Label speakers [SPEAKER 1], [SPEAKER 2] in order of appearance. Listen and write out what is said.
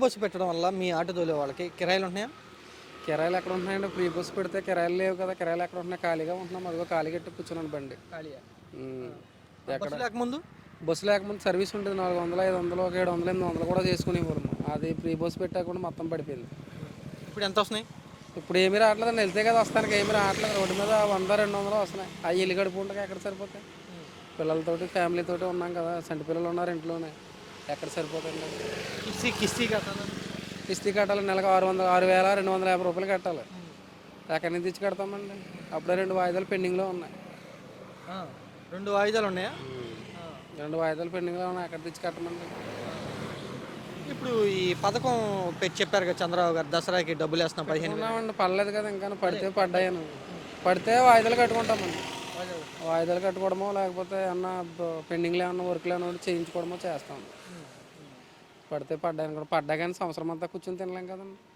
[SPEAKER 1] Bus పెట్టడం వల్ల మీ auto తోలే వాళ్ళకి కిరాయిలు ఉంటున్నాయా?
[SPEAKER 2] కిరాయిలు ఎక్కడ ఉంటున్నాయండి? ఫ్రీ బస్సు పెడితే కిరాయిలు లేవు కదా. కిరాయిలు ఎక్కడ ఉంటున్నాయి? ఖాళీగా ఉంటున్నాం. అదిగో ఖాళీగా ఎట్టి కూర్చున్నాను బండి.
[SPEAKER 1] ఖాళీయా?
[SPEAKER 2] ఉమ్. ఎక్కడ
[SPEAKER 1] బస్సు లేకముందు
[SPEAKER 2] బస్సు లేకముందు సర్వీస్ ఉంటుంది. 400, 500, ఒక 700, 800 కూడా చేసుకునేవారు. అది ఫ్రీ బస్సు పెట్టాకుండా మొత్తం పడిపోయింది.
[SPEAKER 1] ఇప్పుడు ఎంత వస్తున్నాయి?
[SPEAKER 2] ఇప్పుడు ఏమీ రావట్లేదండి. వెళ్తే కదా వస్తానికి ఏమీ రావట్లేదు. రోడ్డు మీద 100, 200 వస్తున్నాయి. ఆ ఇల్లు గడుపు ఉండగా ఎక్కడ సరిపోతాయి? పిల్లలతోటి ఫ్యామిలీతోటి ఉన్నాం కదా. సంటి పిల్లలు ఉన్నారు ఇంట్లోనే. ఎక్కడ సరిపోతుంది?
[SPEAKER 1] కిస్తీ కట్టాలి.
[SPEAKER 2] కిస్తీ కట్టాలి. నెలకు 6,250 రూపాయలు కట్టాలి. ఎక్కడి నుంచి తెచ్చి కడతామండి? అప్పుడే 2 వాయిదాలు పెండింగ్లో ఉన్నాయి.
[SPEAKER 1] 2 వాయిదాలు ఉన్నాయా?
[SPEAKER 2] 2 వాయిదాలు పెండింగ్లో ఉన్నాయి. ఎక్కడ తెచ్చి కట్టమండి?
[SPEAKER 1] ఇప్పుడు ఈ పథకం పెట్టి చెప్పారు కదా చంద్రబాబు గారు, దసరాకి డబ్బులు వేస్తున్నాం 15,000.
[SPEAKER 2] ఉన్నామండి. పడలేదు కదా ఇంకా. పడితే పడ్డాయను. పడితే వాయిదాలు కట్టుకుంటామండి. వాయిదాలు కట్టుకోవడమో లేకపోతే ఏమన్నా పెండింగ్లో ఏమన్నా వర్క్లు ఏమన్నా చేయించుకోవడమో చేస్తాం. పడితే పడ్డాయని కూడా. పడ్డా కానీ సంవత్సరం అంతా కూర్చొని తినలేం కదండి.